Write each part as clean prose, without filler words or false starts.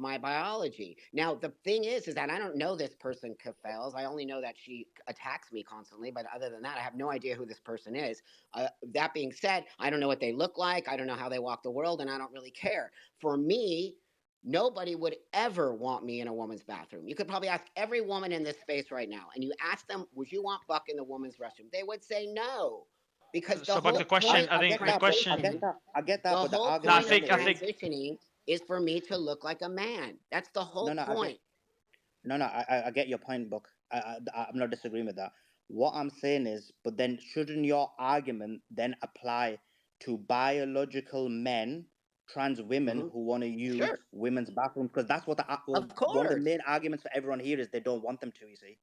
my biology. Now, the thing is that I don't know this person, Kafels. I only know that she attacks me constantly. But other than that, I have no idea who this person is. That being said, I don't know what they look like. I don't know how they walk the world, and I don't really care. For me, nobody would ever want me in a woman's bathroom. You could probably ask every woman in this space right now, and you ask them, would you want Buck in the woman's restroom? They would say no. Because the So, but whole the question, point I of think the question, I get that, the but the whole no, argument point you're of I making, think, transitioning is for me to look like a man. That's the whole no, I get, point. I get your point, Book. I'm not disagreeing with that. What I'm saying is, but then shouldn't your argument then apply to biological men, trans women Hmm. who want to use Sure. women's bathrooms? Because that's what Of one of the course. main arguments for everyone here is they don't want them to. You see?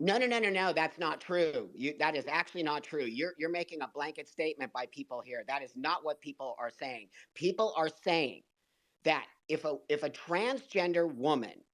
No, no, no, no, no. That's not true. That is actually not true. You're making a blanket statement by people here. That is not what people are saying. People are saying that if a transgender woman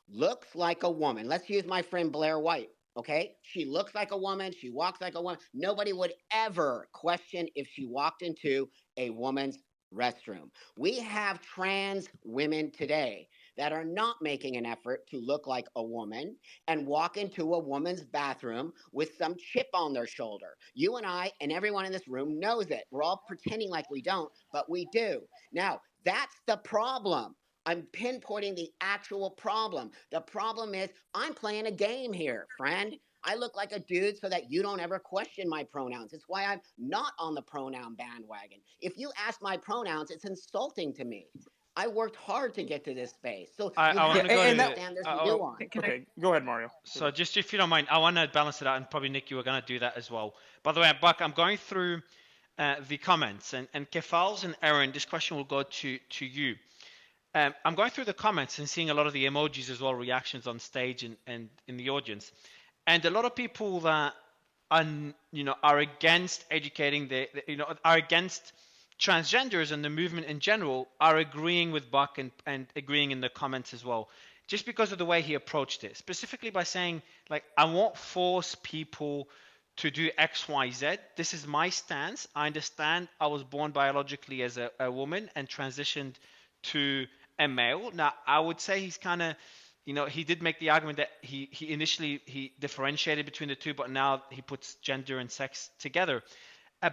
looks like a woman, let's use my friend Blair White. Okay, she looks like a woman. She walks like a woman. Nobody would ever question if she walked into a woman's restroom. We have trans women today that are not making an effort to look like a woman and walk into a woman's bathroom with some chip on their shoulder. You and I and everyone in this room knows it. We're all pretending like we don't, but we do. Now, that's the problem. I'm pinpointing the actual problem. The problem is I'm playing a game here, friend. I look like a dude so that you don't ever question my pronouns. It's why I'm not on the pronoun bandwagon. If you ask my pronouns, it's insulting to me. I worked hard to get to this space. So you I want have to to go And to, that. understand there's oh, nuance. Okay, go ahead, Mario. so just if you don't mind, I want to balance it out, and probably Nick, you were going to do that as well. By the way, Buck, I'm going through the comments, and Kefals and Aaron, this question will go to you. I'm going through the comments and seeing a lot of the emojis as well, reactions on stage and in the audience, and a lot of people that are against educating are against transgenders and the movement in general are agreeing with Buck and agreeing in the comments as well, just because of the way he approached it, specifically by saying, like, I won't force people to do X, Y, Z. This is my stance. I understand I was born biologically as a woman and transitioned to a male. Now, I would say he's kind of, he did make the argument that he initially he differentiated between the two, but now he puts gender and sex together.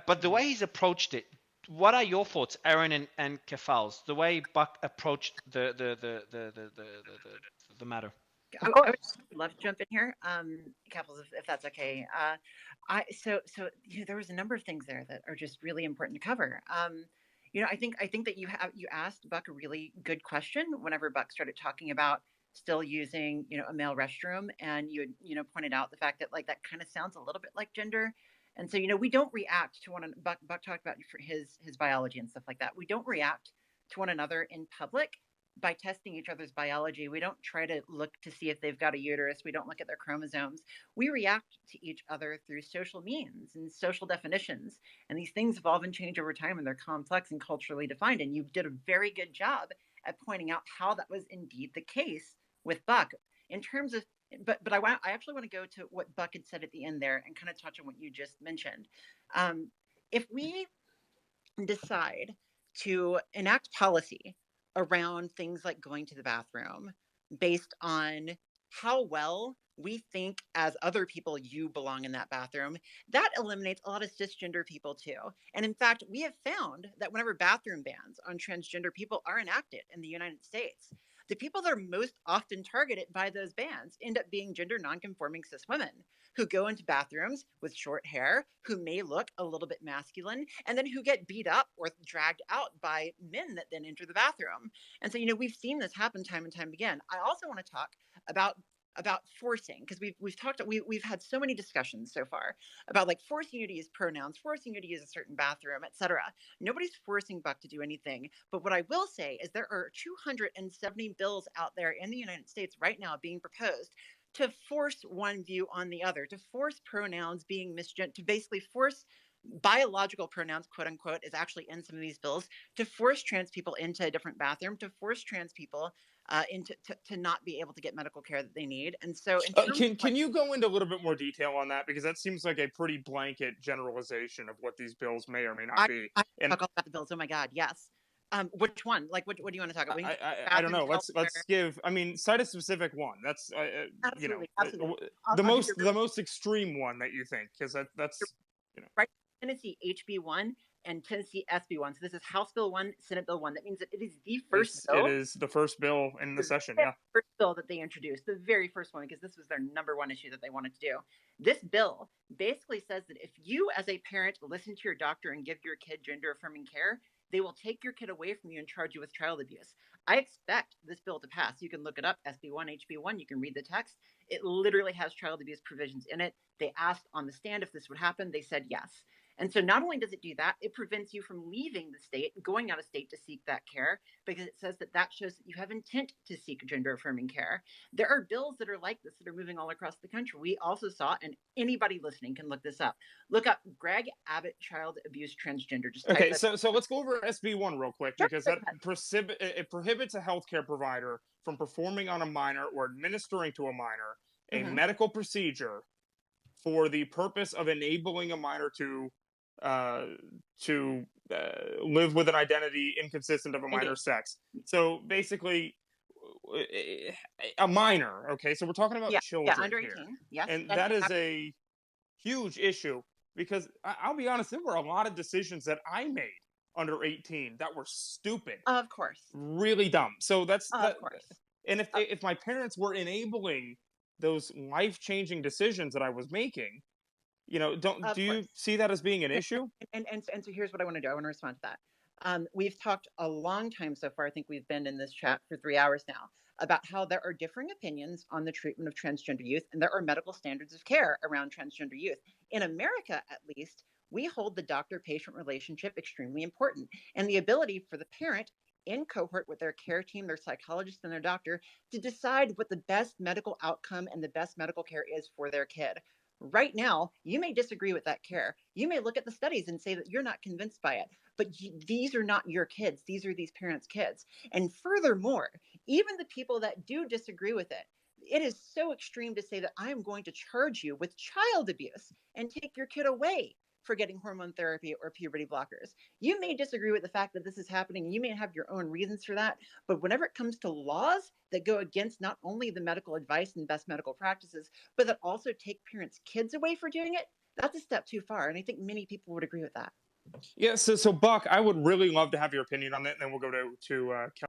But the way he's approached it, what are your thoughts, Aaron and Kefals? The way Buck approached the matter. I would love to jump in here, Couples, if that's okay. There was a number of things there that are just really important to cover. I think that you asked Buck a really good question whenever Buck started talking about still using a male restroom, and you had pointed out the fact that, like, that kind of sounds a little bit like gender. And so, we don't react to Buck talked about his biology and stuff like that. We don't react to one another in public by testing each other's biology. We don't try to look to see if they've got a uterus. We don't look at their chromosomes. We react to each other through social means and social definitions. And these things evolve and change over time, and they're complex and culturally defined. And you did a very good job at pointing out how that was indeed the case with Buck. In terms of, but I actually want to go to what Buck had said at the end there and kind of touch on what you just mentioned. If we decide to enact policy around things like going to the bathroom based on how well we think as other people you belong in that bathroom, that eliminates a lot of cisgender people too. And in fact, we have found that whenever bathroom bans on transgender people are enacted in the United States, the people that are most often targeted by those bans end up being gender nonconforming cis women who go into bathrooms with short hair, who may look a little bit masculine, and then who get beat up or dragged out by men that then enter the bathroom. And so, we've seen this happen time and time again. I also want to talk about forcing, because we've had so many discussions so far about, like, forcing you to use pronouns, forcing you to use a certain bathroom, etc. Nobody's forcing Buck to do anything, but what I will say is there are 270 bills out there in the United States right now being proposed to force one view on the other, to force pronouns being misgendered, to basically force biological pronouns, quote unquote, is actually in some of these bills, to force trans people into a different bathroom, to force trans people into to not be able to get medical care that they need. And so, in terms of, Can you go into a little bit more detail on that, because that seems like a pretty blanket generalization of what these bills may or may not be. I And talk all about the bills. Oh my God, yes. Which one? Like, what do you want to talk about? I don't know. Let's give. I mean, cite a specific one. That's absolutely, you know, absolutely. the most extreme one that you think, because that's you know. Right. Tennessee HB1 and Tennessee SB1. So this is House Bill 1, Senate Bill 1. That means that it is the first bill. It is the first bill in the session, yeah. First bill that they introduced, the very first one, because this was their number one issue that they wanted to do. This bill basically says that if you as a parent listen to your doctor and give your kid gender affirming care, they will take your kid away from you and charge you with child abuse. I expect this bill to pass. You can look it up, SB1, HB1. You can read the text. It literally has child abuse provisions in it. They asked on the stand if this would happen. They said yes. And so not only does it do that, it prevents you from leaving the state, going out of state to seek that care, because it says that that shows that you have intent to seek gender affirming care. There are bills that are like this that are moving all across the country. We also saw, and anybody listening can look this up. Look up Greg Abbott child abuse transgender. Just okay, so let's go over SB1 real quick, because that it prohibits a healthcare provider from performing on a minor or administering to a minor a medical procedure for the purpose of enabling a minor to live with an identity inconsistent of a minor's sex. So basically, a minor. Okay, so we're talking about children under 18. Here. Yes, and that is a huge issue, because I'll be honest, there were a lot of decisions that I made under 18 that were stupid. Of course. Really dumb. So that's of course. And if my parents were enabling those life-changing decisions that I was making, you know, do you see that as being an issue? And so here's what I want to do. I want to respond to that. We've talked a long time so far. I think we've been in this chat for 3 hours now about how there are differing opinions on the treatment of transgender youth, and there are medical standards of care around transgender youth. In America, at least, we hold the doctor-patient relationship extremely important, and the ability for the parent in cohort with their care team, their psychologist, and their doctor to decide what the best medical outcome and the best medical care is for their kid. Right now, you may disagree with that care. You may look at the studies and say that you're not convinced by it, but these are not your kids. These are these parents' kids. And furthermore, even the people that do disagree with it, it is so extreme to say that I am going to charge you with child abuse and take your kid away for getting hormone therapy or puberty blockers. You may disagree with the fact that this is happening, and you may have your own reasons for that, but whenever it comes to laws that go against not only the medical advice and best medical practices, but that also take parents' kids away for doing it, that's a step too far, and I think many people would agree with that. Yeah, so Buck, I would really love to have your opinion on that, and then we'll go to